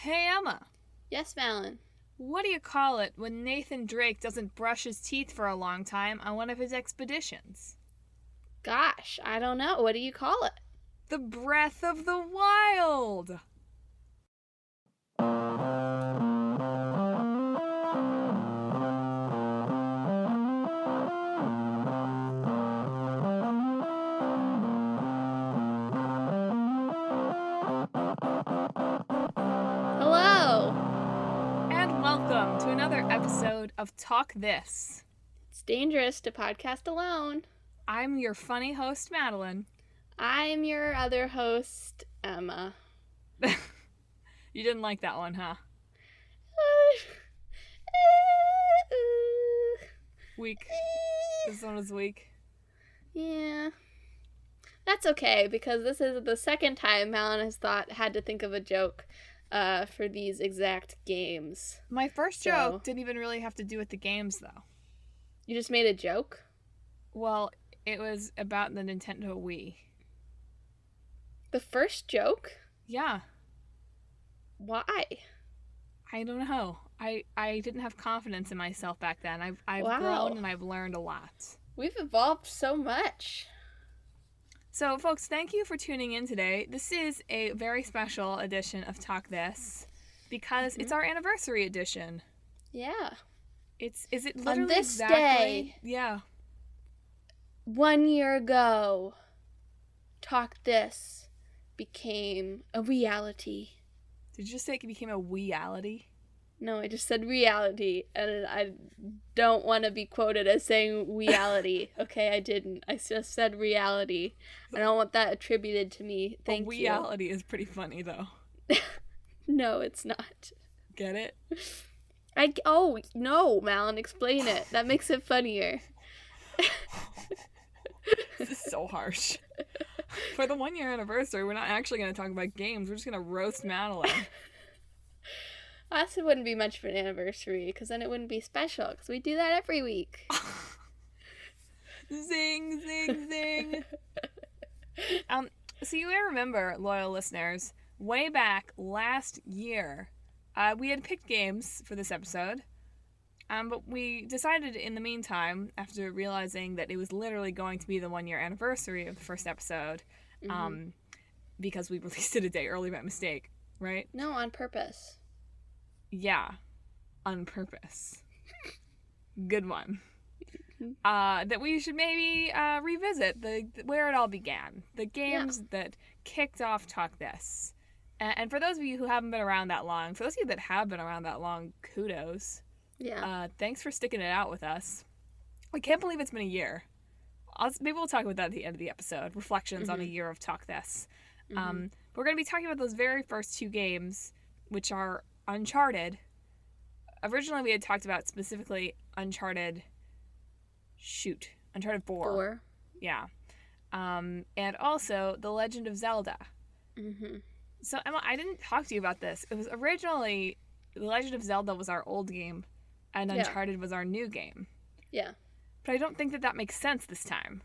Hey, Emma. Yes, Madelyn. What do you call it when Nathan Drake doesn't brush his teeth for a long time on one of his expeditions? Gosh, I don't know. What do you call it? The Breath of the Wild! Hello! And welcome to another episode of Talk This. It's dangerous to podcast alone. I'm your funny host, Madelyn. I'm your other host, Emma. You didn't like that one, huh? Weak. This one was weak. Yeah. That's okay, because this is the second time Madelyn has had to think of a joke for these exact games. My first joke didn't even really have to do with the games, though. You just made a joke? Well, it was about the Nintendo Wii. The first joke? Yeah. Why? I don't know. I didn't have confidence in myself back then. I've Wow. grown and I've learned a lot. We've evolved so much. So, folks, thank you for tuning in today. This is a very special edition of Talk This because it's our anniversary edition. Yeah. Is it literally On this exactly? day. Yeah. 1 year ago, Talk This became a reality. Did you just say it became a reality? No, I just said reality, and I don't want to be quoted as saying reality. Okay, I didn't. I just said reality. I don't want that attributed to me. Thank you. Reality is pretty funny, though. No, it's not. Get it? Oh, no, Madelyn, explain it. That makes it funnier. This is so harsh. For the 1 year anniversary, we're not actually going to talk about games. We're just going to roast Madelyn. Honestly, it wouldn't be much of an anniversary, because then it wouldn't be special, because we do that every week. Zing, zing, zing. So you may remember, loyal listeners, way back last year, we had picked games for this episode, but we decided in the meantime, after realizing that it was literally going to be the 1 year anniversary of the first episode, because we released it a day early by mistake, right? No, on purpose. Yeah, on purpose. Good one. That we should maybe revisit where it all began. The games that kicked off Talk This. And for those of you who haven't been around that long, for those of you that have been around that long, kudos. Yeah. Thanks for sticking it out with us. I can't believe it's been a year. Maybe we'll talk about that at the end of the episode. Reflections on a year of Talk This. We're going to be talking about those very first two games, which are Uncharted. Originally, we had talked about specifically Uncharted 4. Yeah. And also The Legend of Zelda. So, Emma, I didn't talk to you about this. It was originally, The Legend of Zelda was our old game, and Uncharted was our new game. Yeah. But I don't think that makes sense this time.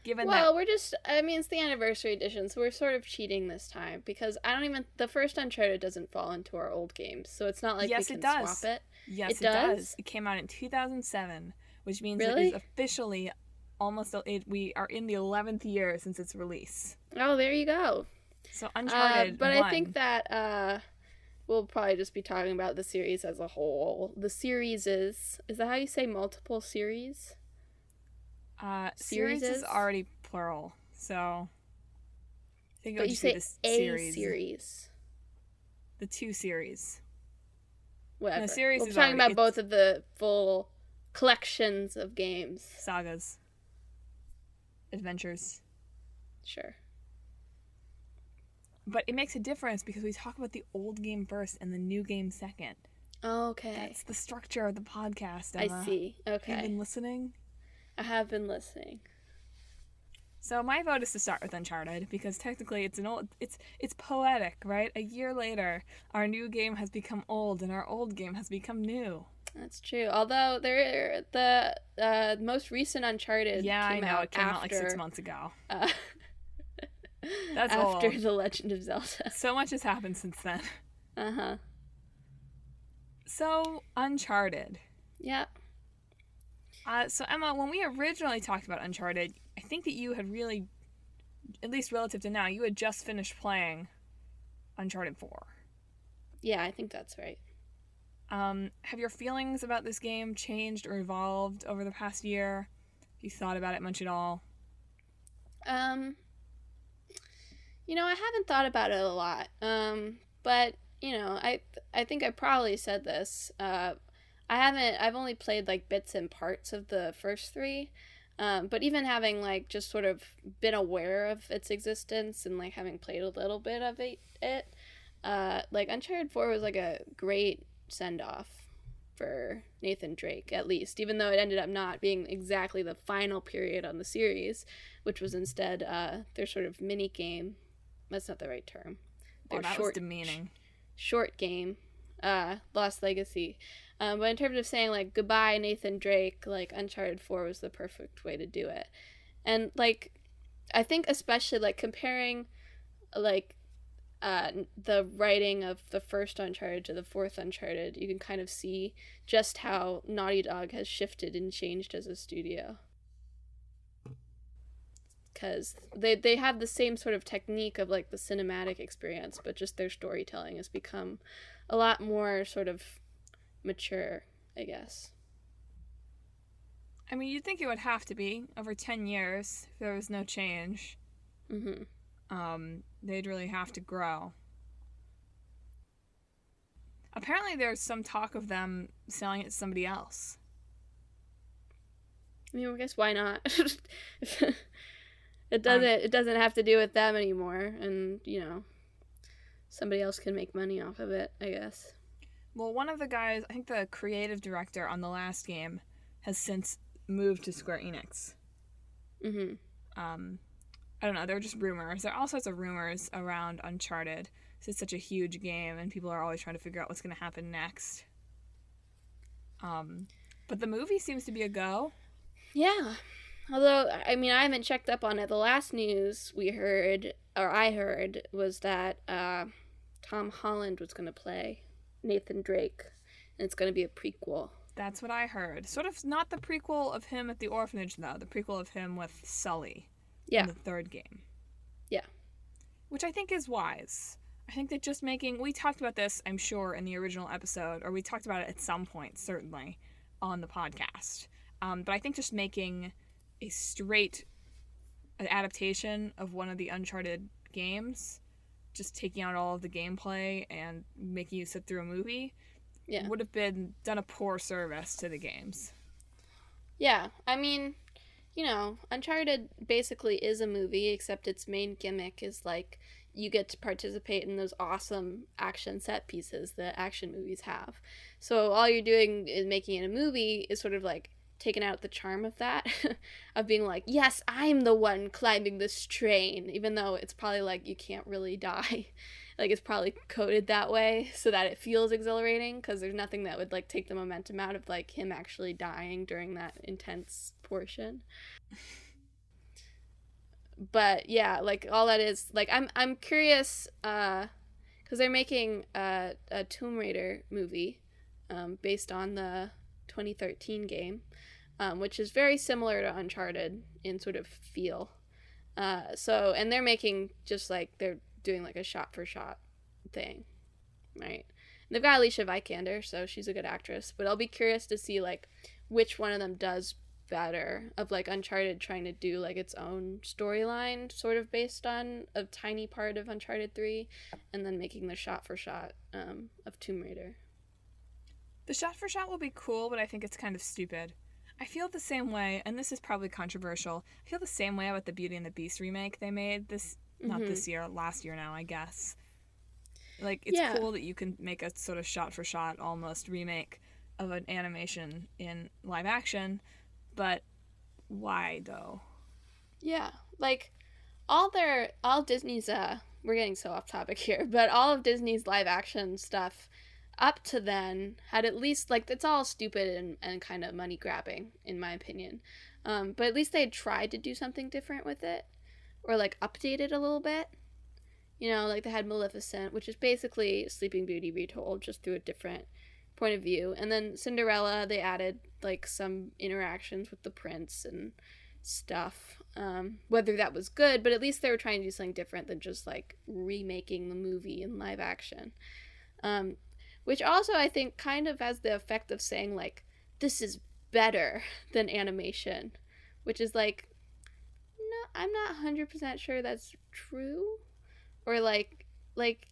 It's the anniversary edition, so we're sort of cheating this time, because the first Uncharted doesn't fall into our old games, so it's not like we can swap it. Yes, it does. It came out in 2007, which means it is officially we are in the 11th year since its release. Oh, there you go. So Uncharted But 1. I think that we'll probably just be talking about the series as a whole. The series is that how you say multiple series? Series is already plural, so I think it would you just say be a series. The two series. Whatever. And the series we're is talking about both of the full collections of games. Sagas. Adventures. Sure. But it makes a difference because we talk about the old game first and the new game second. Okay. That's the structure of the podcast, Emma. I see. Okay. Have you been listening? I have been listening. So my vote is to start with Uncharted because technically it's poetic, right? A year later, our new game has become old and our old game has become new. That's true. Although the most recent Uncharted came out it came out like 6 months ago. That's after old. The Legend of Zelda. So much has happened since then. Uh-huh. So, Uncharted. Yeah. So, Emma, when we originally talked about Uncharted, I think that you had really, at least relative to now, you had just finished playing Uncharted 4. Yeah, I think that's right. Have your feelings about this game changed or evolved over the past year? Have you thought about it much at all? I haven't thought about it a lot. But I think I probably said this. I've only played like bits and parts of the first three. But even having like just sort of been aware of its existence and like having played a little bit of it, like Uncharted 4 was like a great send off for Nathan Drake, at least, even though it ended up not being exactly the final period on the series, which was instead their sort of mini game. That's not the right term. Their that was demeaning. Short game, Lost Legacy. But in terms of saying like goodbye Nathan Drake, like Uncharted 4 was the perfect way to do it. And like I think especially like comparing like the writing of the first Uncharted to the fourth Uncharted, you can kind of see just how Naughty Dog has shifted and changed as a studio. Because they have the same sort of technique of like the cinematic experience, but just their storytelling has become a lot more sort of mature, I guess. I mean, you'd think it would have to be over 10 years if there was no change. Mm-hmm. They'd really have to grow. Apparently there's some talk of them selling it to somebody else. I mean, I guess why not? It doesn't have to do with them anymore, and somebody else can make money off of it, I guess. Well, one of the guys, I think the creative director on the last game, has since moved to Square Enix. Mm-hmm. I don't know, there are just rumors. There are all sorts of rumors around Uncharted. It's such a huge game, and people are always trying to figure out what's going to happen next. But the movie seems to be a go. Yeah. Although, I mean, I haven't checked up on it. The last news I heard, was that Tom Holland was going to play Nathan Drake, and it's going to be a prequel. That's what I heard. Sort of not the prequel of him at the orphanage, though. The prequel of him with Sully. Yeah. In the third game. Yeah. Which I think is wise. I think that just we talked about this, I'm sure, in the original episode, or we talked about it at some point, certainly, on the podcast. But I think just making a straight adaptation of one of the Uncharted games, just taking out all of the gameplay and making you sit through a movie, would have done a poor service to the games. Yeah, I mean, Uncharted basically is a movie, except its main gimmick is like you get to participate in those awesome action set pieces that action movies have. So all you're doing is making it a movie is sort of like taken out the charm of that, of being like, yes, I'm the one climbing this train, even though it's probably like you can't really die. Like it's probably coded that way so that it feels exhilarating, because there's nothing that would like take the momentum out of like him actually dying during that intense portion. But yeah, like all that is like I'm curious because they're making a Tomb Raider movie based on the 2013 game, which is very similar to Uncharted in sort of feel. And they're making just like they're doing like a shot for shot thing, right? And they've got Alicia Vikander, so she's a good actress, but I'll be curious to see like which one of them does better, of like Uncharted trying to do like its own storyline sort of based on a tiny part of Uncharted 3, and then making the shot for shot of Tomb Raider. The shot for shot will be cool, but I think it's kind of stupid. I feel the same way, and this is probably controversial, I feel the same way about the Beauty and the Beast remake they made not this year, last year now, I guess. Like, it's cool that you can make a sort of shot for shot almost remake of an animation in live action, but why though? Yeah, like all Disney's we're getting so off topic here, but all of Disney's live action stuff up to then had at least like, it's all stupid and kind of money grabbing in my opinion, but at least they had tried to do something different with it, or like update it a little bit. Like they had Maleficent, which is basically Sleeping Beauty retold just through a different point of view. And then Cinderella, they added like some interactions with the prince and stuff. Whether that was good, but at least they were trying to do something different than just like remaking the movie in live action. Which also I think kind of has the effect of saying like, this is better than animation, which is like, no, I'm not 100% sure that's true. Or like,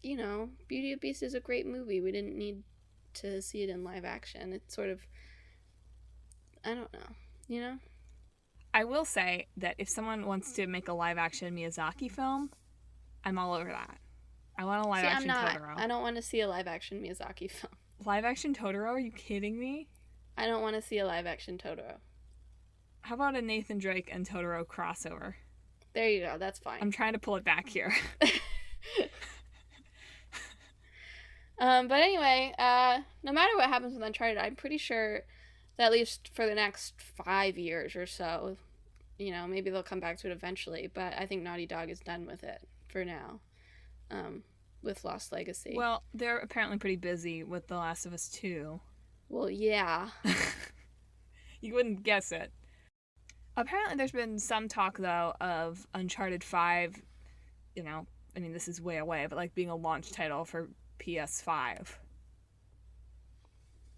you know, Beauty and the Beast is a great movie. We didn't need to see it in live action. It's sort of, I don't know, you know? I will say that if someone wants to make a live action Miyazaki film, I'm all over that. I want a live action Totoro. I don't want to see a live action Miyazaki film. Live action Totoro? Are you kidding me? I don't want to see a live action Totoro. How about a Nathan Drake and Totoro crossover? There you go. That's fine. I'm trying to pull it back here. But anyway, no matter what happens with Uncharted, I'm pretty sure that at least for the next 5 years or so, you know, maybe they'll come back to it eventually, but I think Naughty Dog is done with it for now, with Lost Legacy. Well, they're apparently pretty busy with The Last of Us 2. Well, yeah. You wouldn't guess it. Apparently there's been some talk, though, of Uncharted 5, you know, I mean, this is way away, but like being a launch title for PS5.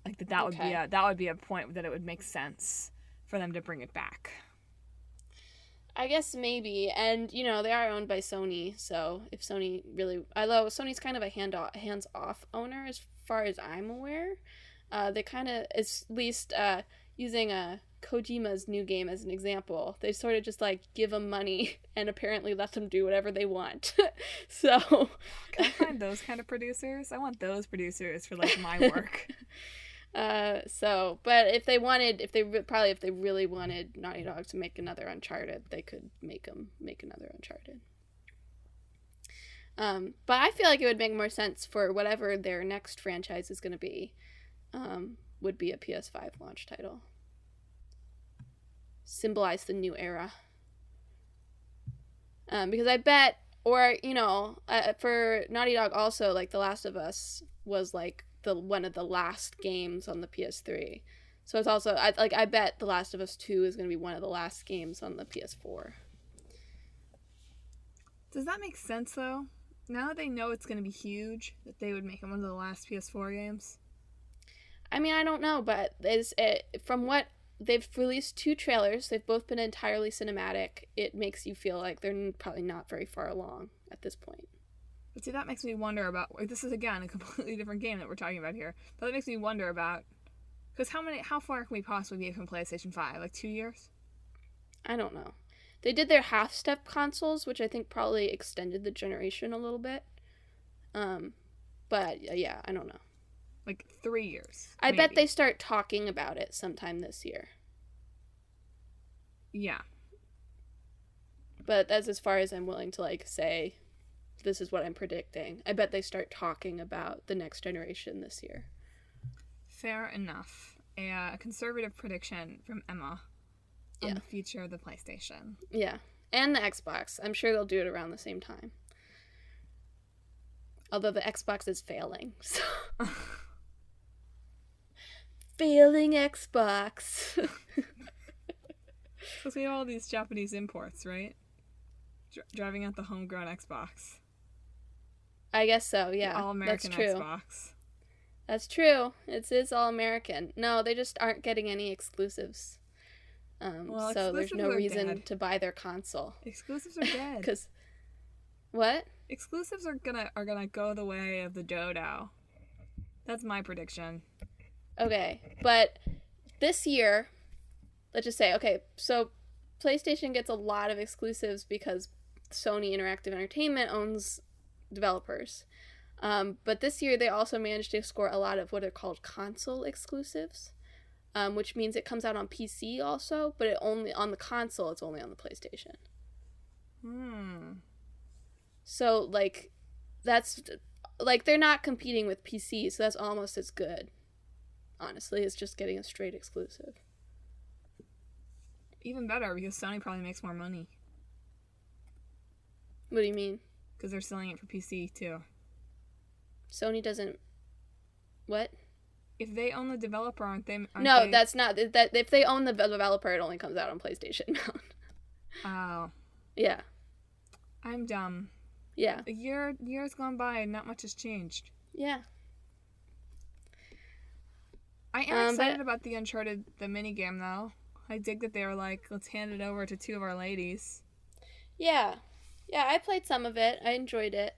Like that would be a point that it would make sense for them to bring it back. I guess maybe, and you know they are owned by Sony, so if Sony really, although Sony's kind of a hands-off owner as far as I'm aware, they kind of, at least using Kojima's new game as an example, they sort of just like give them money and apparently let them do whatever they want. So can I find those kind of producers? I want those producers for like my work. But if they really wanted Naughty Dog to make another Uncharted, they could make another Uncharted. But I feel like it would make more sense for whatever their next franchise is going to be, would be a PS5 launch title. Symbolize the new era. Because I bet, or, you know, for Naughty Dog also, like, The Last of Us was, like, one of the last games on the PS3. So it's also, I bet The Last of Us 2 is going to be one of the last games on the PS4. Does that make sense, though? Now that they know it's going to be huge, that they would make it one of the last PS4 games? I mean, I don't know, but from what they've released 2 trailers, they've both been entirely cinematic. It makes you feel like they're probably not very far along at this point. But see, that makes me wonder about, like, this is again a completely different game that we're talking about here, but that makes me wonder about, because how far can we possibly be from PlayStation 5? Like 2 years? I don't know. They did their half-step consoles, which I think probably extended the generation a little bit. But yeah, I don't know. Like 3 years. I bet they start talking about it sometime this year. Yeah. But that's as far as I'm willing to, like, say, this is what I'm predicting. I bet they start talking about the next generation this year. Fair enough. A conservative prediction from Emma on the future of the PlayStation. Yeah. And the Xbox. I'm sure they'll do it around the same time. Although the Xbox is failing, so... Failing Xbox. Because we have all these Japanese imports, right? Driving out the homegrown Xbox. I guess so, yeah. The all-American Xbox. That's true. It's all American. No, they just aren't getting any exclusives. So there's no reason to buy their console. Exclusives are dead. Because what? Exclusives are gonna go the way of the dodo. That's my prediction. Okay, but this year, let's just say, okay, so PlayStation gets a lot of exclusives because Sony Interactive Entertainment owns developers. But this year they also managed to score a lot of what are called console exclusives, which means it comes out on PC also, but it only on the console, it's only on the PlayStation. So, like, that's, like, they're not competing with PC, so that's almost as good. Honestly, it's just getting a straight exclusive. Even better, because Sony probably makes more money. What do you mean? Because they're selling it for PC, too. Sony doesn't... What? if they own the developer, aren't No, they... that's not that. If they own the developer, it only comes out on PlayStation. Oh. Yeah. I'm dumb. Yeah. A year's gone by and not much has changed. Yeah. I am excited about the Uncharted, the minigame, though. I dig that they were like, let's hand it over to two of our ladies. Yeah. Yeah, I played some of it. I enjoyed it.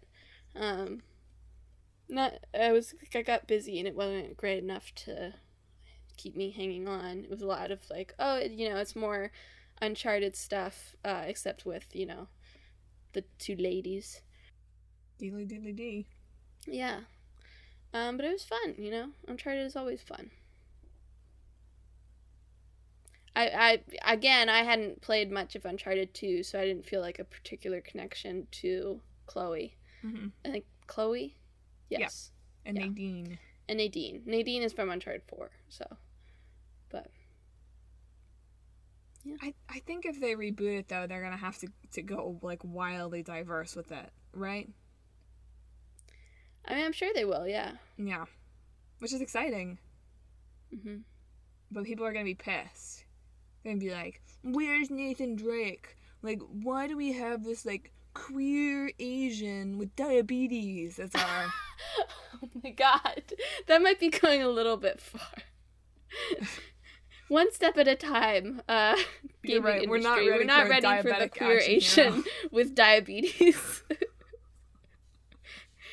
I got busy and it wasn't great enough to keep me hanging on. It was a lot of like, oh, it's more Uncharted stuff, except with, the two ladies. Deedly deedly dee. Yeah. But it was fun, Uncharted is always fun. I hadn't played much of Uncharted 2, so I didn't feel like a particular connection to Chloe. Mm-hmm. I think Chloe? Yes. Yeah. And Nadine. And Nadine. Nadine is from Uncharted 4, so. But. Yeah. I think if they reboot it, though, they're going to have to go, like, wildly diverse with it, right? I mean, I'm sure they will, yeah. Yeah. Which is exciting. Mm-hmm. But people are going to be pissed. They're going to be like, where's Nathan Drake? Like, why do we have this, like, queer Asian with diabetes as our... Oh my god. That might be going a little bit far. One step at a time. You're right. Industry. We're not ready for the queer Asian with diabetes.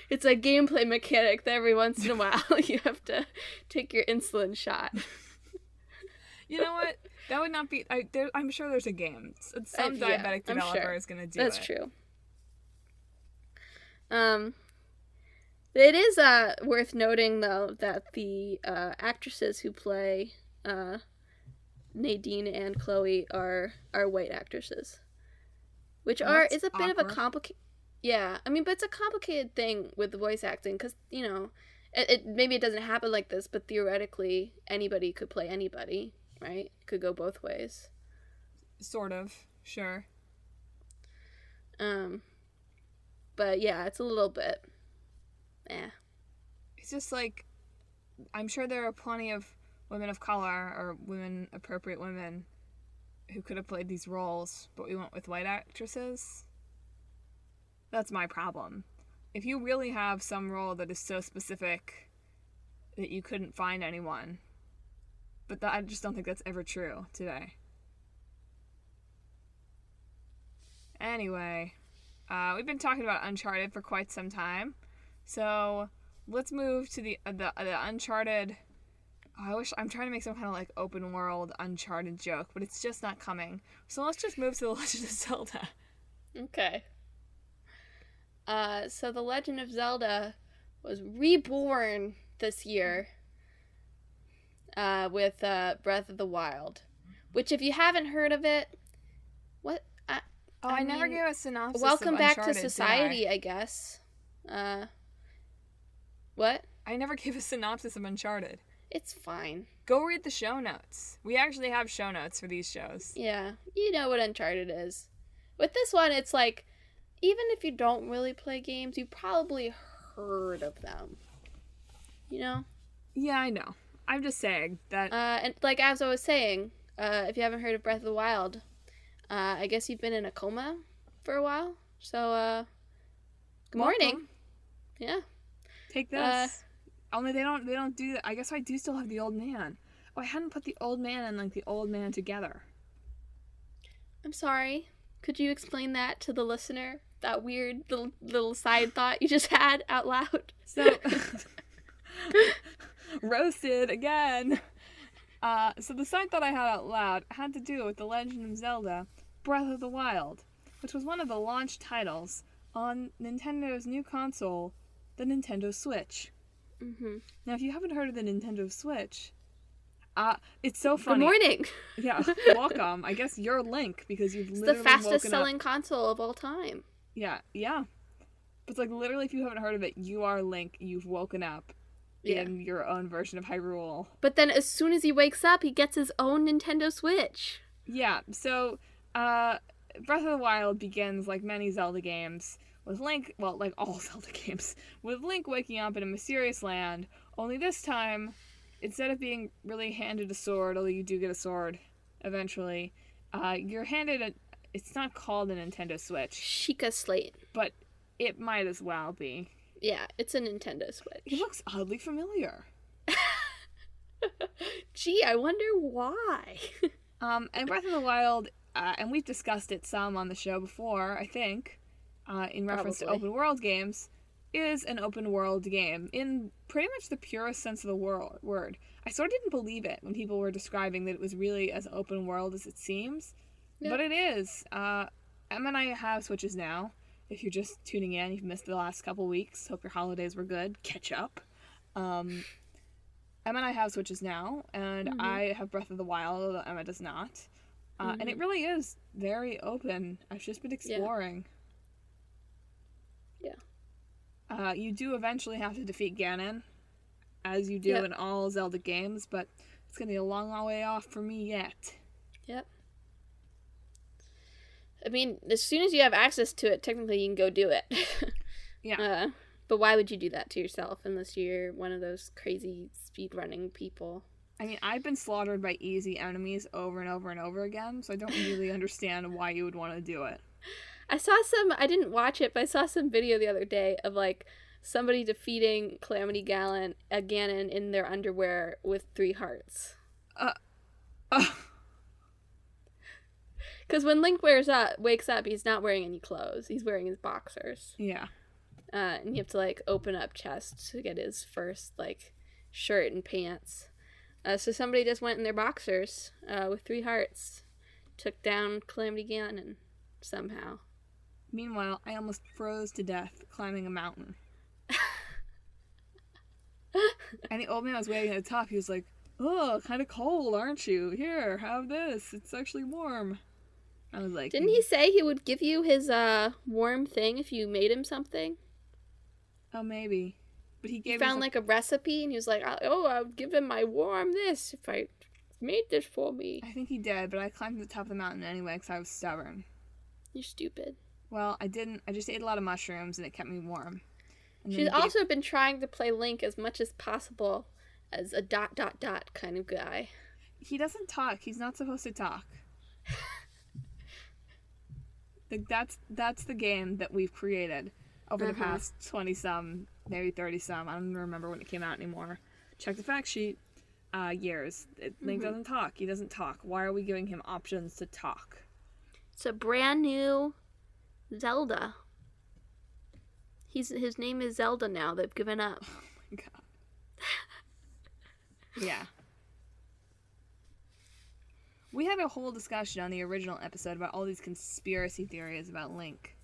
It's a gameplay mechanic that every once in a while you have to take your insulin shot. You know what? That would not be... I'm sure there's a game. Some diabetic developer is going to do it. That's true. It is worth noting, though, that the actresses who play Nadine and Chloe are white actresses. Which is a bit of a complicated... Yeah, I mean, but it's a complicated thing with the voice acting, because, maybe it doesn't happen like this, but theoretically, anybody could play anybody, right? Could go both ways. Sort of, sure. But yeah, it's a little bit... It's just like, I'm sure there are plenty of women of color, or appropriate women, who could have played these roles, but we went with white actresses. That's my problem. If you really have some role that is so specific that you couldn't find anyone, but I just don't think that's ever true today. Anyway, we've been talking about Uncharted for quite some time, so let's move to the Uncharted. I'm trying to make some kind of like open world Uncharted joke, but it's just not coming. So let's just move to The Legend of Zelda. Okay. So The Legend of Zelda was reborn this year with Breath of the Wild, which, if you haven't heard of it, what? I never gave a synopsis. Welcome of back Uncharted, to society, I guess. What? I never gave a synopsis of Uncharted. It's fine. Go read the show notes. We actually have show notes for these shows. Yeah, you know what Uncharted is. With this one, it's like, even if you don't really play games, you probably heard of them. You know? Yeah, I know. I'm just saying that... and like, as I was saying, if you haven't heard of Breath of the Wild, I guess you've been in a coma for a while. So, good morning. Yeah. Take this. Only they don't do that. I guess I do still have the old man. Oh, I hadn't put the old man and, like, the old man together. I'm sorry. Could you explain that to the listener? That weird little side thought you just had out loud? So, roasted again. So the side thought I had out loud had to do with The Legend of Zelda Breath of the Wild, which was one of the launch titles on Nintendo's new console, the Nintendo Switch. Mm-hmm. Now, if you haven't heard of the Nintendo Switch, it's so funny. Good morning. Yeah, welcome. I guess you're Link, because you've it's literally the fastest selling up. console of all time. Yeah. But it's like, literally, if you haven't heard of it, you are Link. You've woken up in your own version of Hyrule. But then as soon as he wakes up, he gets his own Nintendo Switch. Yeah, so Breath of the Wild begins, like many Zelda games, with Link, well, like all Zelda games, with Link waking up in a mysterious land, only this time instead of being really handed a sword, although you do get a sword eventually, you're handed a. It's not called a Nintendo Switch. Sheikah Slate. But it might as well be. Yeah, it's a Nintendo Switch. It looks oddly familiar. Gee, I wonder why. And Breath of the Wild, and we've discussed it some on the show before, I think, in reference to open world games, is an open world game in pretty much the purest sense of the word. I sort of didn't believe it when people were describing that it was really as open world as it seems, but it is. Emma and I have Switches now. If you're just tuning in, you've missed the last couple weeks. Hope your holidays were good. Catch up. Emma and I have Switches now, and I have Breath of the Wild, although Emma does not. And it really is very open. I've just been exploring. Yeah. You do eventually have to defeat Ganon, as you do in all Zelda games, but it's going to be a long way off for me yet. Yep. I mean, as soon as you have access to it, technically you can go do it. Yeah. But why would you do that to yourself unless you're one of those crazy speedrunning people? I mean, I've been slaughtered by easy enemies over and over and over again, so I don't really understand why you would want to do it. I didn't watch it, but I saw some video the other day of, like, somebody defeating Calamity Ganon in their underwear with 3 hearts. Because when Link wakes up, he's not wearing any clothes. He's wearing his boxers. Yeah. And you have to, like, open up chests to get his first, like, shirt and pants. So somebody just went in their boxers with 3 hearts. Took down Calamity Ganon somehow. Meanwhile, I almost froze to death climbing a mountain. And the old man was waiting at the top. He was like, "Oh, kind of cold, aren't you? Here, have this. It's actually warm." I was like... Didn't he say he would give you his warm thing if you made him something? Oh, maybe. But he found like a recipe, and he was like, "Oh, I'll give him my warm this if I made this for me." I think he did, but I climbed to the top of the mountain anyway because I was stubborn. You're stupid. Well, I didn't. I just ate a lot of mushrooms, and it kept me warm. She's also been trying to play Link as much as possible as a ... kind of guy. He doesn't talk. He's not supposed to talk. That's the game that we've created over the past 20-some, maybe 30-some. I don't even remember when it came out anymore. Check the fact sheet. Years. Link doesn't talk. He doesn't talk. Why are we giving him options to talk? It's a brand new Zelda. His name is Zelda now. They've given up. Oh my god. Yeah. We had a whole discussion on the original episode about all these conspiracy theories about Link.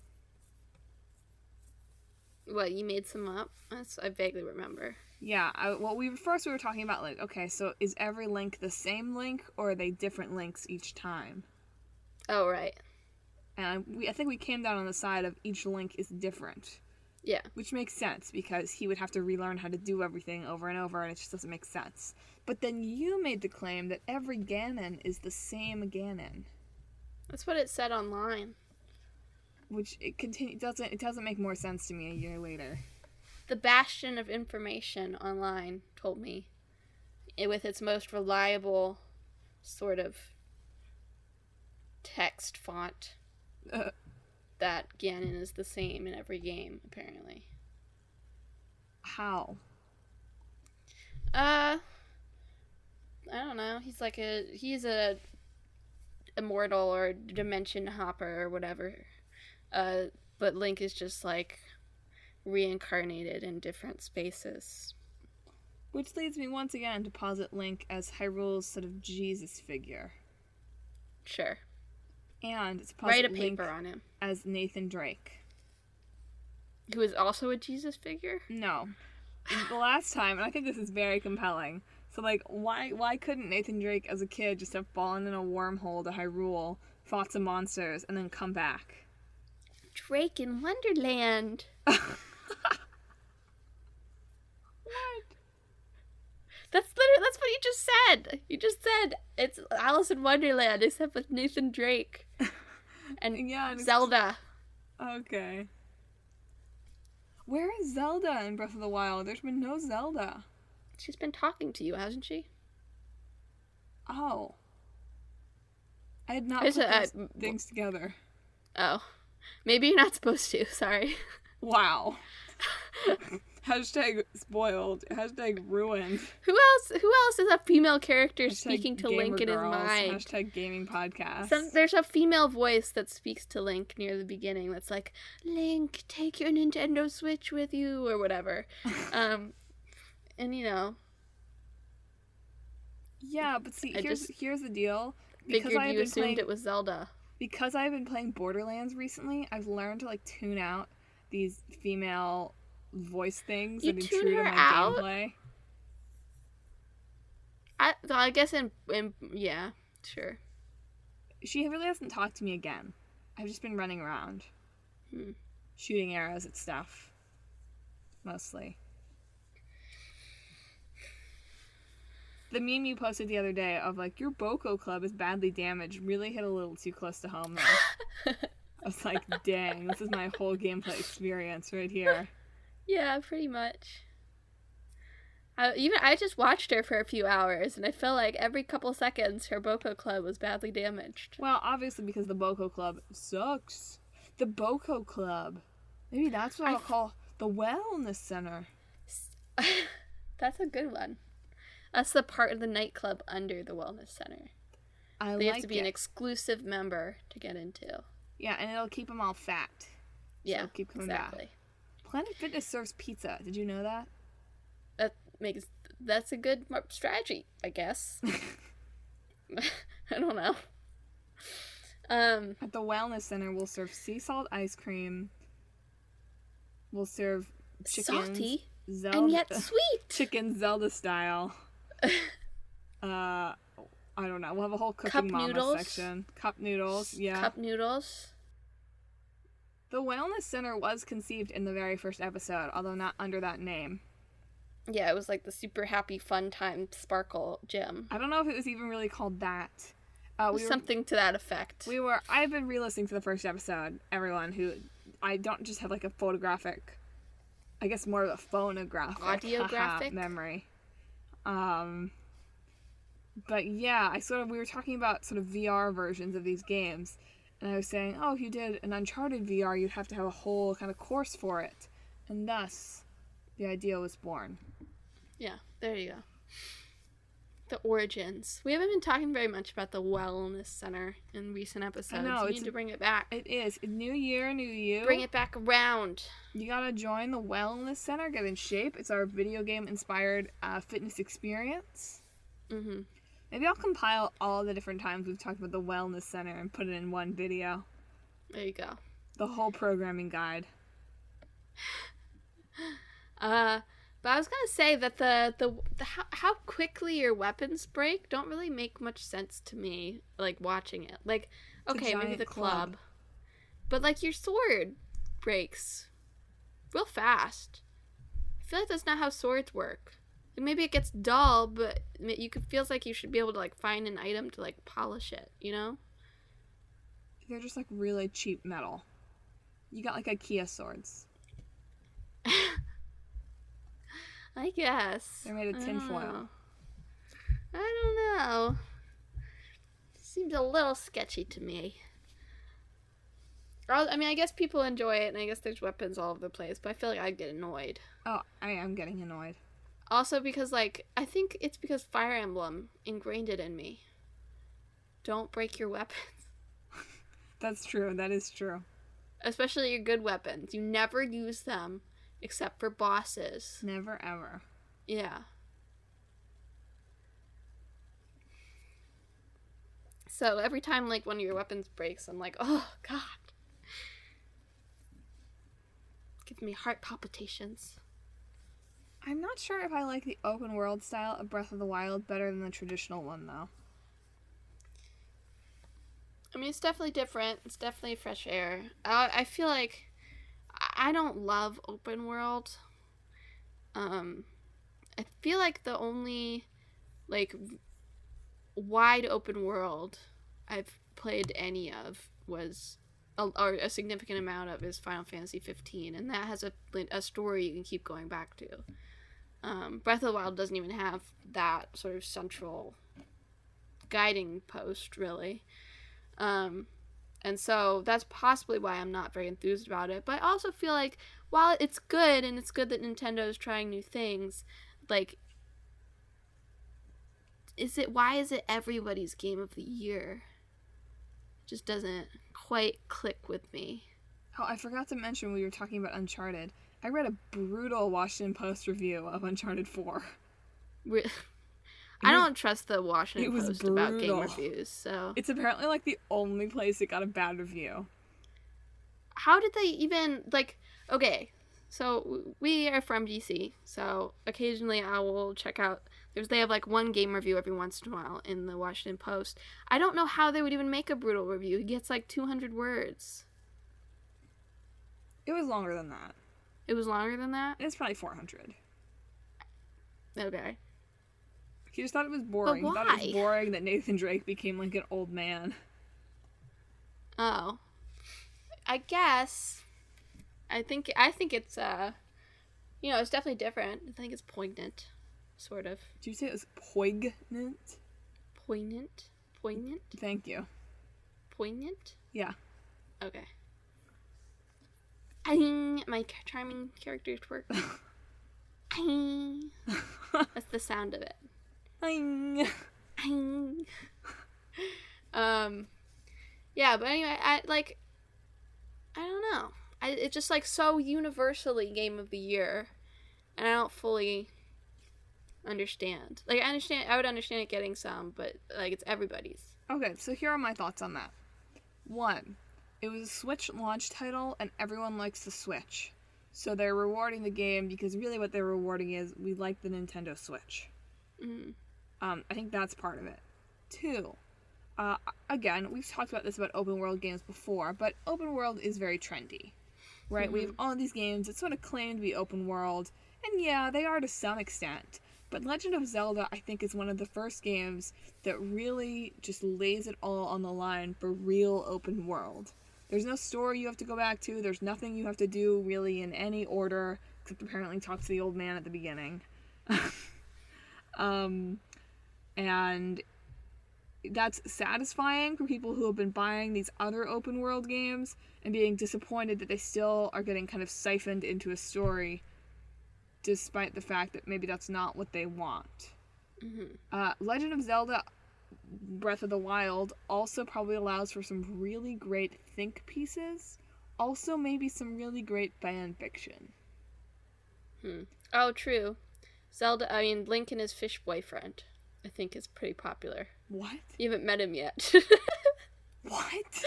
What, you made some up? I vaguely remember. Yeah, we were talking about, like, okay, so is every Link the same Link, or are they different Links each time? Oh, right. And I think we came down on the side of each Link is different. Yeah. Which makes sense, because he would have to relearn how to do everything over and over, and it just doesn't make sense. But then you made the claim that every Ganon is the same Ganon. That's what it said online. Which it doesn't make more sense to me a year later. The bastion of information online told me, with its most reliable sort of text font, that Ganon is the same in every game, apparently. How? I don't know. He's a immortal or dimension hopper or whatever. But Link is just like reincarnated in different spaces. Which leads me once again to posit Link as Hyrule's sort of Jesus figure. Sure. And it's write a paper on him as Nathan Drake, who is also a Jesus figure. No, the last time, and I think this is very compelling. So, like, why couldn't Nathan Drake as a kid just have fallen in a wormhole to Hyrule, fought some monsters, and then come back? Drake in Wonderland. What? That's what you just said. You just said it's Alice in Wonderland, except with Nathan Drake and Zelda. Okay. Where is Zelda in Breath of the Wild? There's been no Zelda. She's been talking to you, hasn't she? Oh. I had not put those things together. Oh. Maybe you're not supposed to. Sorry. Wow. Hashtag spoiled. Hashtag ruined. Who else is a female character Hashtag speaking to Link in his mind? Hashtag gaming podcast. There's a female voice that speaks to Link near the beginning that's like, Link, take your Nintendo Switch with you, or whatever. And you know. Yeah, but see, here's the deal. Figured you assumed it was Zelda. Because I've been playing Borderlands recently, I've learned to like tune out these female voice things that intrude on my gameplay. I guess in yeah, sure. She really hasn't talked to me again. I've just been running around, shooting arrows at stuff, mostly. The meme you posted the other day of like, your Boko Club is badly damaged really hit a little too close to home though. I was like, dang, this is my whole gameplay experience right here. Yeah, pretty much. I just watched her for a few hours, and I felt like every couple seconds her Boko Club was badly damaged. Well, obviously because the Boko Club sucks. The Boko Club. Maybe that's what I'll call the Wellness Center. That's a good one. That's the part of the nightclub under the Wellness Center. They have to be an exclusive member to get into. Yeah, and it'll keep them all fat. Yeah, so keep coming exactly. Back. Planet Fitness serves pizza. Did you know that? That's a good strategy, I guess. I don't know. At the Wellness Center, we'll serve sea salt ice cream. We'll serve chickens. Salty Zelda, and yet sweet. Chicken Zelda style. I don't know. We'll have a whole cooking mama section. Cup noodles, yeah. Cup noodles. The Wellness Center was conceived in the very first episode, although not under that name. Yeah, it was like the super happy fun time sparkle gym. I don't know if it was even really called that. Something to that effect. I've been re-listening to the first episode, everyone, who I don't just have like a photographic, I guess more of a phonographic. Audiographic? Memory. But yeah, we were talking about sort of VR versions of these games, and I was saying, if you did an Uncharted VR, you'd have to have a whole kind of course for it, and thus, the idea was born. Yeah, there you go. The origins. We haven't been talking very much about the Wellness Center in recent episodes. I know, you need to bring it back. It is. New year, new you. Bring it back around. You gotta join the Wellness Center, get in shape. It's our video game-inspired fitness experience. Mm-hmm. Maybe I'll compile all the different times we've talked about the Wellness Center and put it in one video. There you go. The whole programming guide. But I was gonna say that the how quickly your weapons break don't really make much sense to me. Like watching it, like okay, maybe the club, but like your sword breaks real fast. I feel like that's not how swords work. Like, maybe it gets dull, but feels like you should be able to like find an item to like polish it. You know? They're just like really cheap metal. You got like IKEA swords. I guess. They're made of tinfoil. I don't know. Seems a little sketchy to me. I mean, I guess people enjoy it, and I guess there's weapons all over the place, but I feel like I'd get annoyed. Oh, I am getting annoyed. Also because, like, I think it's because Fire Emblem ingrained it in me. Don't break your weapons. That's true. That is true. Especially your good weapons. You never use them. Except for bosses. Never ever. Yeah. So every time like one of your weapons breaks, I'm like, oh god. Gives me heart palpitations. I'm not sure if I like the open world style of Breath of the Wild better than the traditional one though. I mean, it's definitely different. It's definitely fresh air. I feel like I don't love open world. I feel like the only, like, wide open world I've played any of was, or a significant amount of, is Final Fantasy 15, and that has a story you can keep going back to. Breath of the Wild doesn't even have that sort of central guiding post, really. And so that's possibly why I'm not very enthused about it. But I also feel like while it's good, and it's good that Nintendo is trying new things, like, why is it everybody's game of the year? It just doesn't quite click with me. Oh, I forgot to mention when we were talking about Uncharted. I read a brutal Washington Post review of Uncharted 4. I don't trust the Washington Post brutal. About game reviews, so... It's apparently, like, the only place it got a bad review. How did they even, like... Okay, so we are from DC, so occasionally I will check out... They have, like, one game review every once in a while in the Washington Post. I don't know how they would even make a brutal review. He gets, like, 200 words. It was longer than that. It was longer than that? It's probably 400. Okay. He just thought it was boring. But why? He thought it was boring that Nathan Drake became, like, an old man. Oh. I guess. I think it's, it's definitely different. I think it's poignant. Sort of. Did you say it was poignant? Poignant? Poignant? Thank you. Poignant? Yeah. Okay. My charming character twerk. That's the sound of it. Yeah, but anyway, I don't know. It's just, like, so universally game of the year, and I don't fully understand. Like, I would understand it getting some, but, like, it's everybody's. Okay, so here are my thoughts on that. 1, it was a Switch launch title, and everyone likes the Switch. So they're rewarding the game because really what they're rewarding is we like the Nintendo Switch. Mm-hmm. I think that's part of it. 2, again, we've talked about this about open world games before, but open world is very trendy, right? Mm-hmm. We have all these games that sort of claim to be open world, and yeah, they are to some extent. But Legend of Zelda, I think, is one of the first games that really just lays it all on the line for real open world. There's no story you have to go back to. There's nothing you have to do really in any order, except apparently talk to the old man at the beginning. And that's satisfying for people who have been buying these other open world games and being disappointed that they still are getting kind of siphoned into a story, despite the fact that maybe that's not what they want. Mm-hmm. Legend of Zelda Breath of the Wild also probably allows for some really great think pieces. Also maybe some really great fan fiction. Oh, true. Link and his fish boyfriend, I think, is pretty popular. What? You haven't met him yet. What?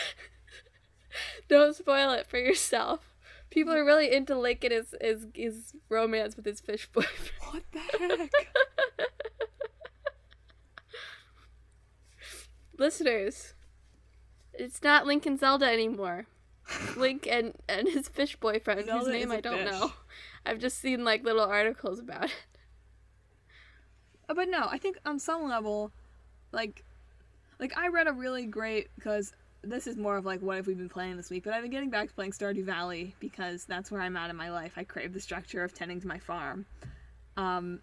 Don't spoil it for yourself. People are really into Link and his romance with his fish boyfriend. What the heck? Listeners, it's not Link and Zelda anymore. Link and his fish boyfriend, Zelda whose name I don't know. I've just seen, like, little articles about it. But no, I think on some level, like I read a really great, because this is more of like what have we been playing this week, but I've been getting back to playing Stardew Valley because that's where I'm at in my life. I crave the structure of tending to my farm. And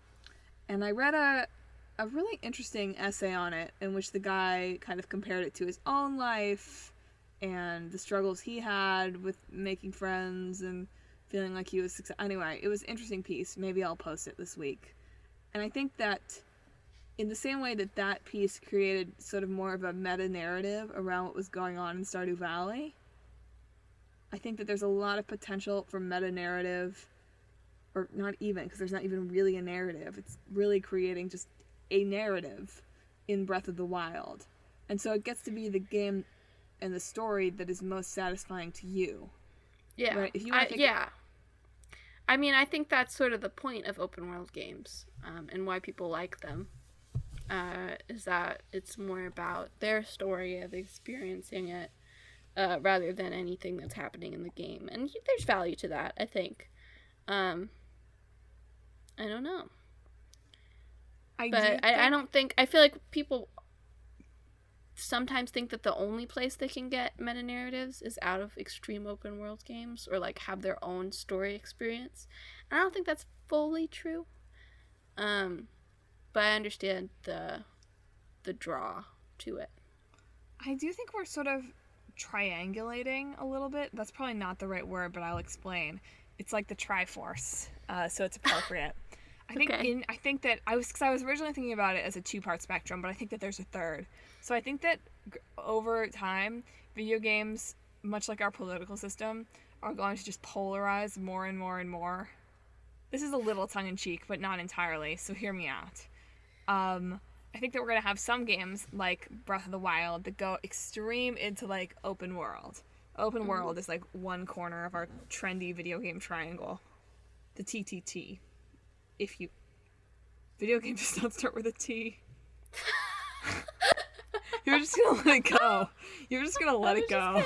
I read a really interesting essay on it in which the guy kind of compared it to his own life and the struggles he had with making friends and feeling like he was successful. Anyway, it was an interesting piece. Maybe I'll post it this week. And I think that in the same way that piece created sort of more of a meta-narrative around what was going on in Stardew Valley, I think that there's a lot of potential for meta-narrative, or not even, because there's not even really a narrative. It's really creating just a narrative in Breath of the Wild. And so it gets to be the game and the story that is most satisfying to you. Yeah. Right? If you yeah. I mean, I think that's sort of the point of open world games, and why people like them, is that it's more about their story of experiencing it, rather than anything that's happening in the game. And there's value to that, I think. I don't know. I don't think... I feel like people sometimes think that the only place they can get meta-narratives is out of extreme open world games, or, like, have their own story experience. And I don't think that's fully true. But I understand the draw to it. I do think we're sort of triangulating a little bit. That's probably not the right word, but I'll explain. It's like the Triforce, so it's appropriate. I think that I was originally thinking about it as a 2-part spectrum, but I think that there's a third. So I think that over time, video games, much like our political system, are going to just polarize more and more and more. This is a little tongue-in-cheek, but not entirely, so hear me out. I think that we're going to have some games, like Breath of the Wild, that go extreme into, like, open world. Open world is, like, one corner of our trendy video game triangle. The TTT. Video games just don't start with a T. You're just going to let it go. You're just going to let it go.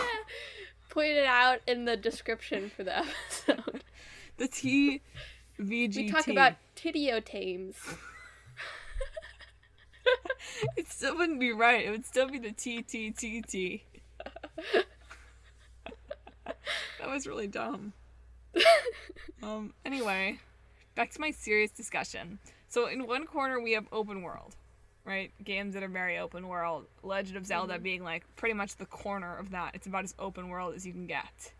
Point it out in the description for the episode. The TVGT. We talk about titiotames. It still wouldn't be right. It would still be the TTTT. That was really dumb. Anyway, back to my serious discussion. So in one corner we have open world, right? Games that are very open world. Legend of Zelda being like pretty much the corner of that. It's about as open world as you can get.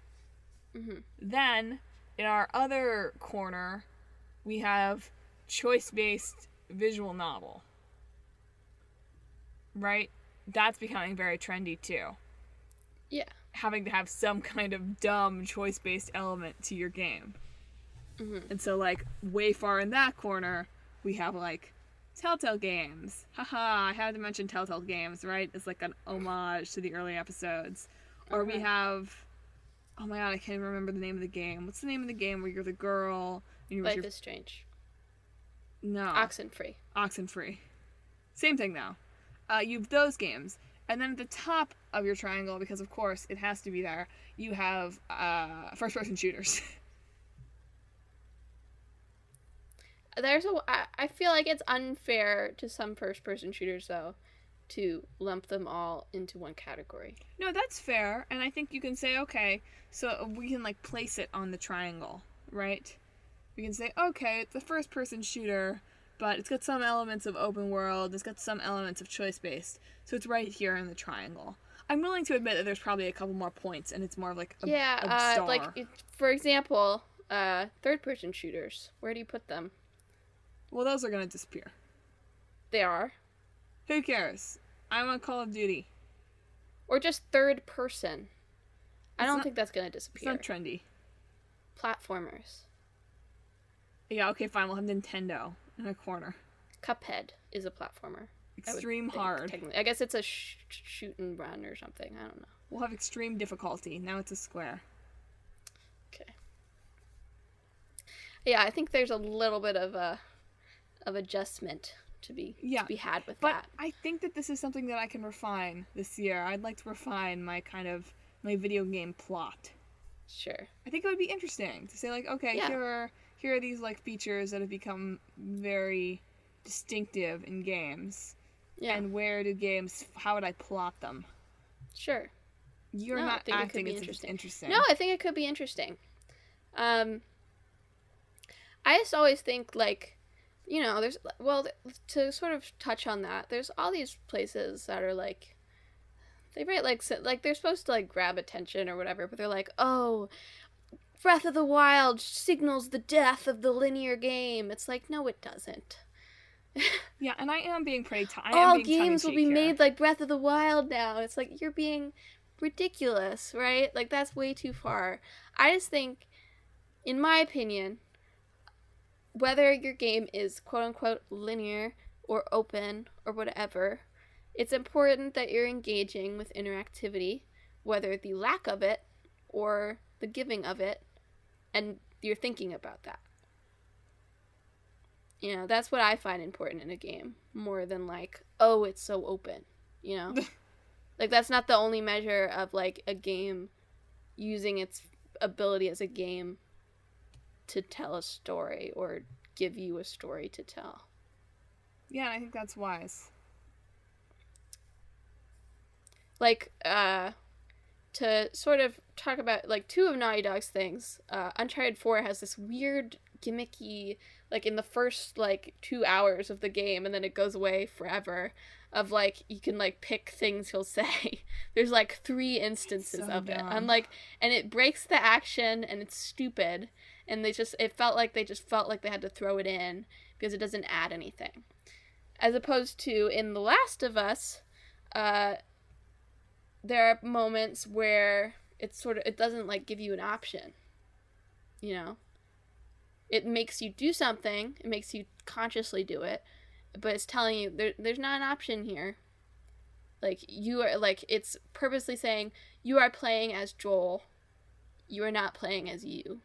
Then in our other corner we have choice-based visual novel. Right? That's becoming very trendy too. Yeah. Having to have some kind of dumb choice-based element to your game. And so, like, way far in that corner, we have, like, Telltale games. Haha, I had to mention Telltale games, right? It's like an homage to the early episodes. Or we have... Oh my god, I can't even remember the name of the game. What's the name of the game where you're the girl? And Life is Strange. No. Oxenfree. Oxenfree. Same thing, though. You have those games. And then at the top of your triangle, because of course it has to be there, you have first-person shooters. I feel like it's unfair to some first-person shooters, though, to lump them all into one category. No, that's fair. And I think you can say, okay, so we can, like, place it on the triangle, right? We can say, okay, it's a first-person shooter, but it's got some elements of open world, it's got some elements of choice-based, so it's right here in the triangle. I'm willing to admit that there's probably a couple more points, and it's more of like a star. Like, for example, third-person shooters. Where do you put them? Well, those are going to disappear. They are. Who cares? I want Call of Duty. Or just third-person. I don't think that's going to disappear. It's not trendy. Platformers. Yeah, okay, fine, we'll have Nintendo in a corner. Cuphead is a platformer. Extreme hard. I guess it's a shoot and run or something. I don't know. We'll have extreme difficulty. Now it's a square. Okay. Yeah, I think there's a little bit of adjustment to be had with that. But I think that this is something that I can refine this year. I'd like to refine my video game plot. Sure. I think it would be interesting to say, like, okay, here are these, like, features that have become very distinctive in games. Yeah. And how would I plot them? Sure. You're not acting as if it's interesting. No, I think it could be interesting. I just always think, like, you know, to sort of touch on that, there's all these places that are, like, they write, like, they're supposed to, like, grab attention or whatever, but they're like, oh, Breath of the Wild signals the death of the linear game. It's like, no, it doesn't. Yeah, and I am being pretty all games will be made like Breath of the Wild now. It's like, you're being ridiculous, right? Like, that's way too far. I just think, in my opinion, whether your game is quote-unquote linear or open or whatever, it's important that you're engaging with interactivity, whether the lack of it or the giving of it, and you're thinking about that. You know, that's what I find important in a game, more than, like, oh, it's so open, you know? Like, that's not the only measure of, like, a game using its ability as a game to tell a story or give you a story to tell. Yeah, and I think that's wise. Like, to sort of talk about, like, two of Naughty Dog's things, Uncharted 4 has this weird gimmicky, like in the first like 2 hours of the game, and then it goes away forever. Of like you can like pick things he'll say. There's like 3 instances So of it. dumb. I'm like, and it breaks the action, and it's stupid. And it felt like they just felt like they had to throw it in because it doesn't add anything. As opposed to in The Last of Us, there are moments where it doesn't like give you an option. You know, it makes you do something. It makes you consciously do it, but it's telling you there's not an option here. Like you are like it's purposely saying you are playing as Joel. You are not playing as you.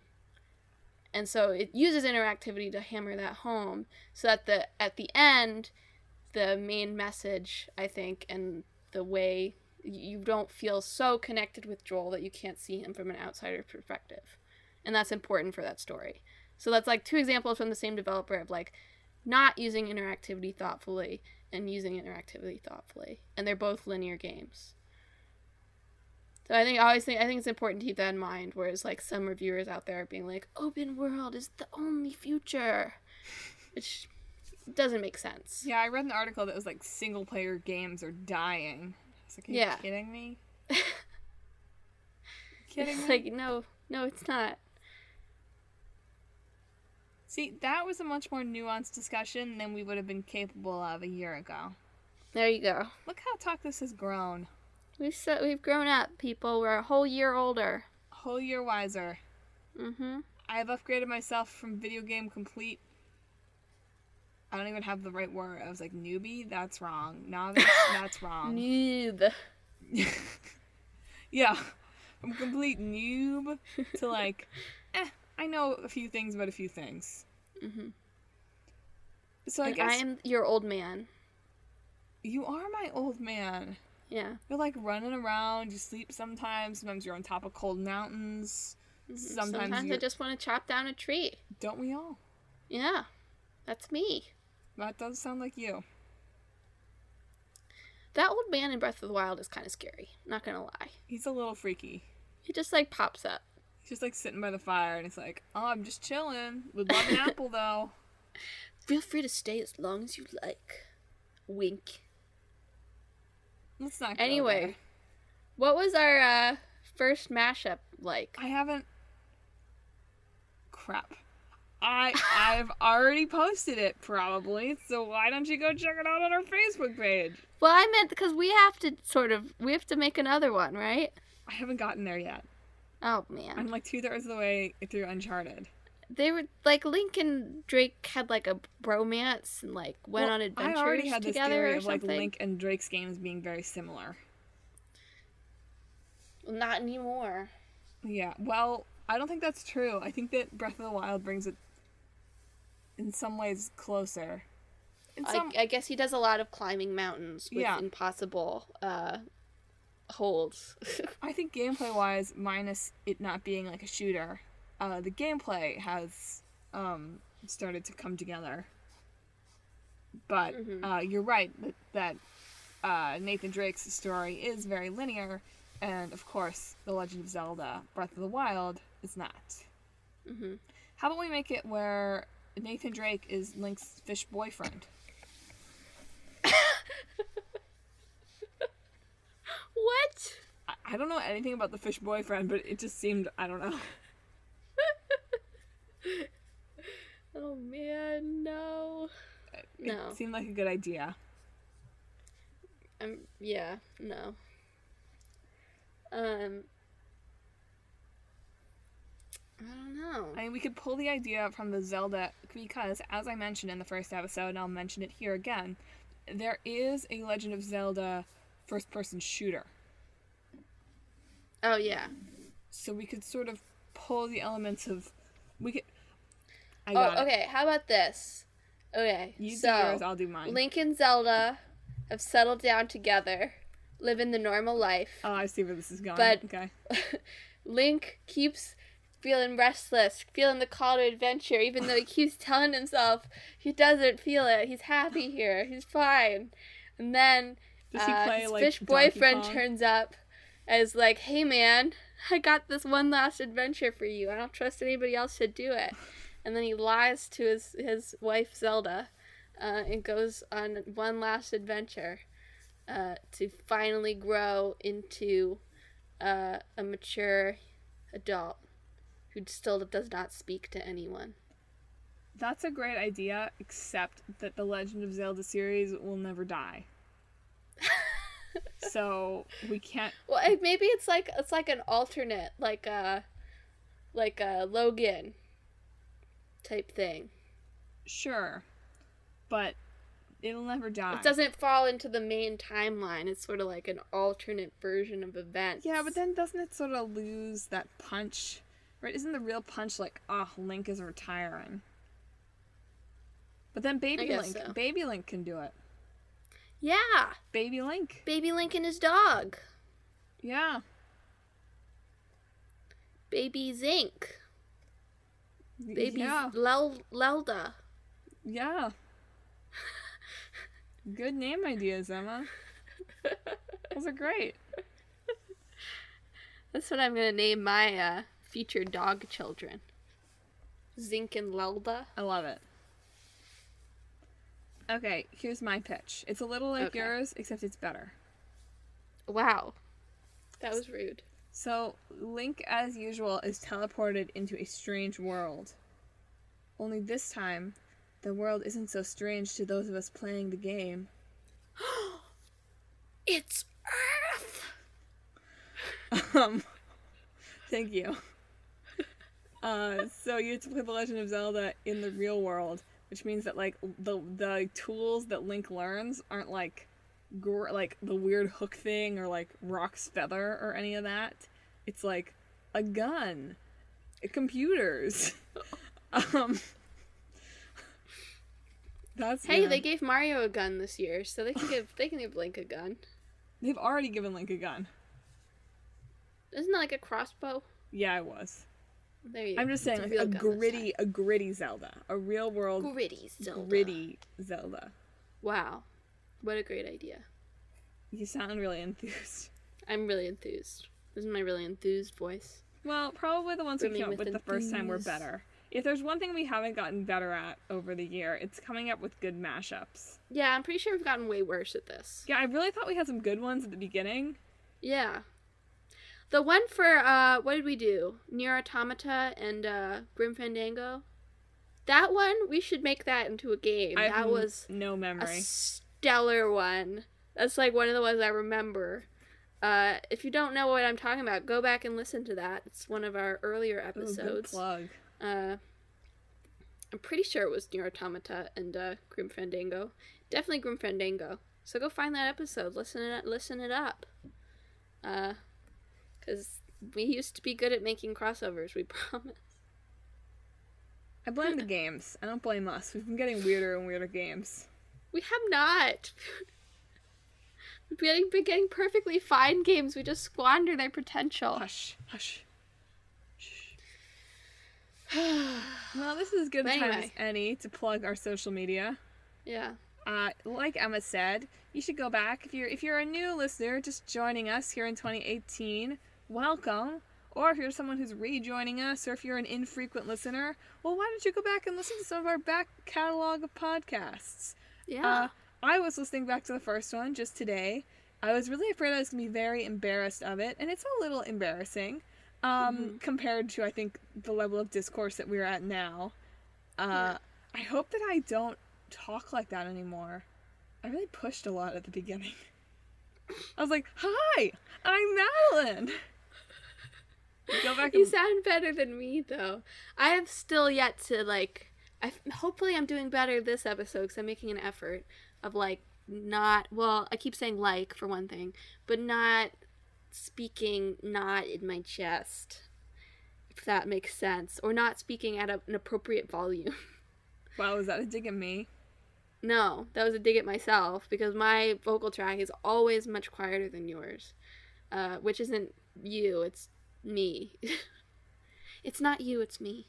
And so it uses interactivity to hammer that home, so that at the end, the main message, I think, and the way you don't feel so connected with Joel that you can't see him from an outsider perspective. And that's important for that story. So that's like 2 examples from the same developer of like not using interactivity thoughtfully and using interactivity thoughtfully. And they're both linear games. So I think it's important to keep that in mind, whereas like some reviewers out there are being like, open world is the only future, which doesn't make sense. Yeah, I read an article that was like single player games are dying. I was like, are you kidding me? It's like, no, it's not. See, that was a much more nuanced discussion than we would have been capable of a year ago. There you go. Look how talk this has grown. We've grown up, people. We're a whole year older. A whole year wiser. Mm-hmm. I've upgraded myself from video game complete. I don't even have the right word. I was like, newbie? That's wrong. Novice? That's wrong. Noob. Yeah. From complete noob to like, I know a few things about a few things. Mm-hmm. So I am your old man. You are my old man. Yeah. You're like running around, you sleep sometimes you're on top of cold mountains. Mm-hmm. Sometimes I just want to chop down a tree. Don't we all? Yeah. That's me. That does sound like you. That old man in Breath of the Wild is kind of scary. Not gonna lie. He's a little freaky. He just like pops up. He's just like sitting by the fire and he's like, oh, I'm just chilling. Would love an apple though. Feel free to stay as long as you like. Wink. Let's not go Anyway, there. What was our first mashup like? I haven't. Crap. I've already posted it probably, so why don't you go check it out on our Facebook page? Well, I meant because we have to make another one, right? I haven't gotten there yet. Oh man. I'm like 2/3 of the way through Uncharted. They were like Link and Drake had like a bromance and like went on adventures I already had this together theory or of like something. Link and Drake's games being very similar. Well, not anymore. Yeah, well, I don't think that's true. I think that Breath of the Wild brings it in some ways closer. I guess he does a lot of climbing mountains with impossible holds. I think gameplay-wise, minus it not being like a shooter, the gameplay has started to come together. But you're right that Nathan Drake's story is very linear, and of course, The Legend of Zelda: Breath of the Wild is not. Mm-hmm. How about we make it where Nathan Drake is Link's fish boyfriend? What? I don't know anything about the fish boyfriend, but it just seemed, I don't know. Oh man, no. It seemed like a good idea. Yeah, no. I don't know. I mean, we could pull the idea from the Zelda, because, as I mentioned in the first episode, and I'll mention it here again, there is a Legend of Zelda first-person shooter. Oh, yeah. So we could sort of pull the elements of... Okay, how about this? Okay, you do yours, I'll do mine. Link and Zelda have settled down together, living the normal life. Oh, I see where this is going. But okay. Link keeps feeling restless, feeling the call to adventure, even though he keeps telling himself he doesn't feel it. He's happy here. He's fine. And then Does he play, his like, fish Donkey boyfriend Kong? turns up as like, hey man, I got this one last adventure for you. I don't trust anybody else to do it. and then he lies to his wife Zelda, and goes on one last adventure, to finally grow into a mature adult who still does not speak to anyone. That's a great idea, except that the Legend of Zelda series will never die. So we can't. Well, maybe it's like an alternate, like a Logan type thing. Sure, but it'll never die. It doesn't fall into the main timeline. It's sort of like an alternate version of events. Yeah, but then doesn't it sort of lose that punch? Right? Isn't the real punch like, oh, Link is retiring? But then Baby Link can do it. Yeah. Baby Link and his dog. Yeah. Baby Zink. Baby yeah. Lelda. Yeah. Good name ideas, Emma. Those are great. That's what I'm going to name my future dog children. Zink and Lelda. I love it. Okay, here's my pitch. It's a little like yours, except it's better. Wow. That was rude. So, Link, as usual, is teleported into a strange world. Only this time, the world isn't so strange to those of us playing the game. It's Earth! Thank you. So you have to play The Legend of Zelda in the real world, which means that, like, the tools that Link learns aren't, like the weird hook thing or, like, Rock's feather or any of that. It's, like, a gun. Computers. They gave Mario a gun this year, so they can give Link a gun. They've already given Link a gun. Isn't that like a crossbow? Yeah, it was. There you I'm just saying, like, a gritty Zelda. A real world gritty Zelda. Wow. What a great idea. You sound really enthused. I'm really enthused. This is my really enthused voice. Well, probably the ones we came up with the first time were better. If there's one thing we haven't gotten better at over the year, it's coming up with good mashups. Yeah, I'm pretty sure we've gotten way worse at this. Yeah, I really thought we had some good ones at the beginning. Yeah. The one for, what did we do? Nier Automata and Grim Fandango? That one, we should make that into a game. That was no memory. A stellar one. That's like one of the ones I remember. If you don't know what I'm talking about, go back and listen to that. It's one of our earlier episodes. Ooh, good plug. I'm pretty sure it was Nier Automata and Grim Fandango. Definitely Grim Fandango. So go find that episode. Listen it up. Because we used to be good at making crossovers, we promise. I blame the games. I don't blame us. We've been getting weirder and weirder games. We have not. We've been getting perfectly fine games. We just squander their potential. Hush. Well, this is as good a time as any to plug our social media. Yeah. Like Emma said, you should go back. If you're a new listener just joining us here in 2018, welcome. Or if you're someone who's rejoining us, or if you're an infrequent listener, well, why don't you go back and listen to some of our back catalog of podcasts? Yeah. I was listening back to the first one just today. I was really afraid I was going to be very embarrassed of it, and it's a little embarrassing compared to, I think, the level of discourse that we're at now. I hope that I don't talk like that anymore. I really pushed a lot at the beginning. I was like, "Hi, I'm Madelyn." Go back. You sound better than me, though. I have still yet to, like... hopefully I'm doing better this episode, because I'm making an effort of, like, not... Well, I keep saying like, for one thing, but not speaking not in my chest, if that makes sense. Or not speaking at an appropriate volume. Wow, was that a dig at me? No, that was a dig at myself, because my vocal track is always much quieter than yours. Which isn't you, it's me. It's not you, it's me.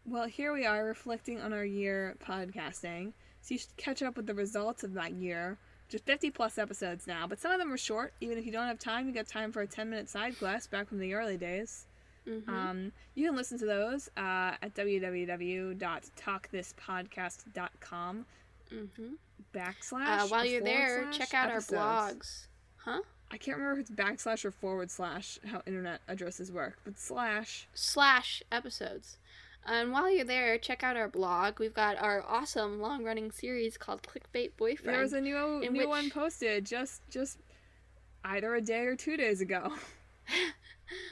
Well, here we are reflecting on our year podcasting. So you should catch up with the results of that year. Just 50 plus episodes now, but some of them are short. Even if you don't have time, you got time for a 10-minute side quest back from the early days. Mm-hmm. You can listen to those at www.talkthispodcast.com Mm-hmm. backslash While or you're forward there, slash check out our episodes. blogs. Huh? I can't remember if it's backslash or forward slash how internet addresses work, but / episodes. And while you're there, check out our blog. We've got our awesome long-running series called Clickbait Boyfriend. There was a new one posted just either a day or 2 days ago.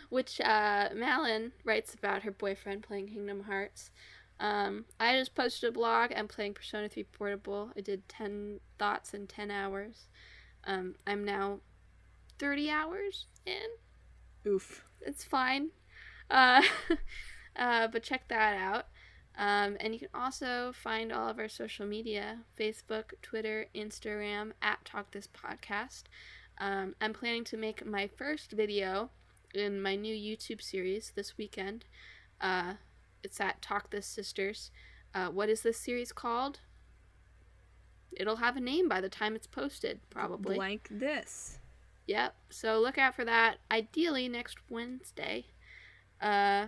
which Madelyn writes about her boyfriend playing Kingdom Hearts. I just posted a blog. I'm playing Persona 3 Portable. I did 10 thoughts in 10 hours. I'm now 30 hours in. Oof. It's fine. But check that out. And you can also find all of our social media, Facebook, Twitter, Instagram, at Talk This Podcast. I'm planning to make my first video in my new YouTube series this weekend. It's at Talk This Sisters. What is this series called? It'll have a name by the time it's posted, probably. Blank this. Yep. So look out for that. Ideally next Wednesday. Yeah.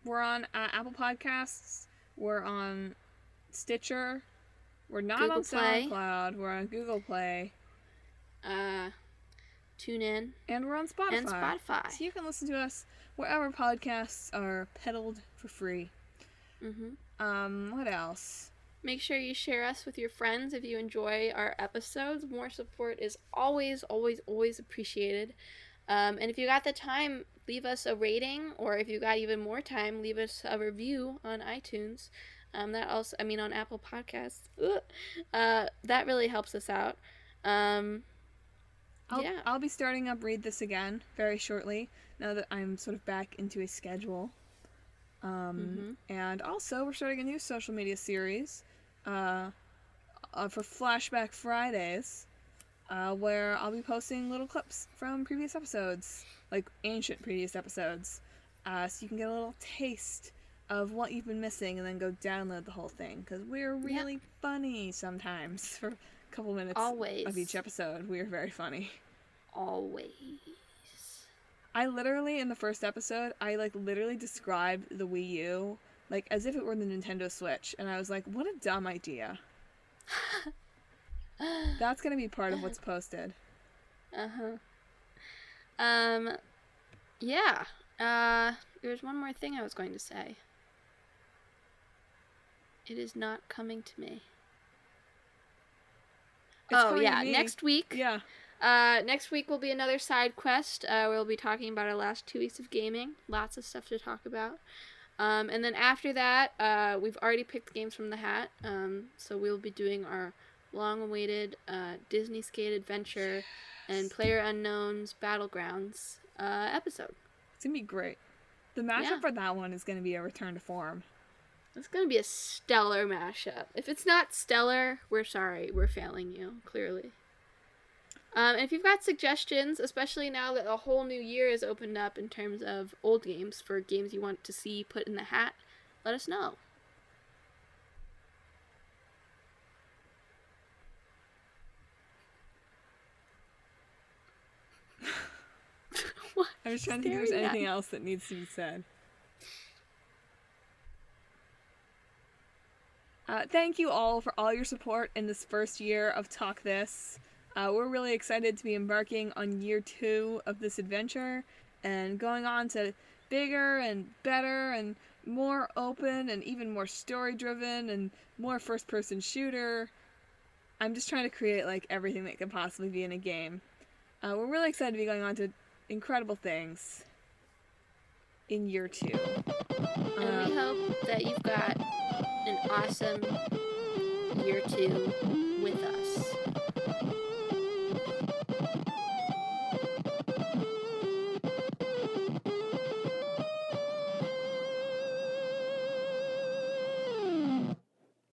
We're on Apple Podcasts. We're on Stitcher. We're not Google on Play. SoundCloud. We're on Google Play. Tune in. And we're on Spotify. And Spotify. So you can listen to us wherever podcasts are peddled for free. Mm-hmm. What else? Make sure you share us with your friends if you enjoy our episodes. More support is always, always, always appreciated. And if you got the time, leave us a rating, or if you got even more time, leave us a review on iTunes. That also, on Apple Podcasts. That really helps us out. I'll be starting up Read This Again very shortly, now that I'm sort of back into a schedule. And also, we're starting a new social media series for Flashback Fridays, where I'll be posting little clips from previous episodes, like ancient previous episodes, so you can get a little taste of what you've been missing and then go download the whole thing, because we're really funny sometimes. For a couple minutes of each episode, we're very funny. Always. I literally, in the first episode, literally described the Wii U, as if it were the Nintendo Switch, and I was like, what a dumb idea. That's gonna be part of what's posted. Yeah. There's one more thing I was going to say. It is not coming to me. Next week. Yeah. Next week will be another side quest. We'll be talking about our last 2 weeks of gaming. Lots of stuff to talk about. And then after that, we've already picked the games from the hat. So we'll be doing our long-awaited Disney Skate Adventure and PlayerUnknown's Battlegrounds episode. It's gonna be great. The mashup for that one is gonna be a return to form. It's gonna be a stellar mashup. If it's not stellar, we're sorry. We're failing you, clearly. And if you've got suggestions, especially now that a whole new year is opened up in terms of old games, for games you want to see put in the hat, let us know. What? I was trying to think if there's anything else that needs to be said. Thank you all for all your support in this first year of Talk This. We're really excited to be embarking on year 2 of this adventure and going on to bigger and better and more open and even more story-driven and more first-person shooter. I'm just trying to create everything that could possibly be in a game. We're really excited to be going on to incredible things in year 2. And we hope that you've got an awesome year 2 with us.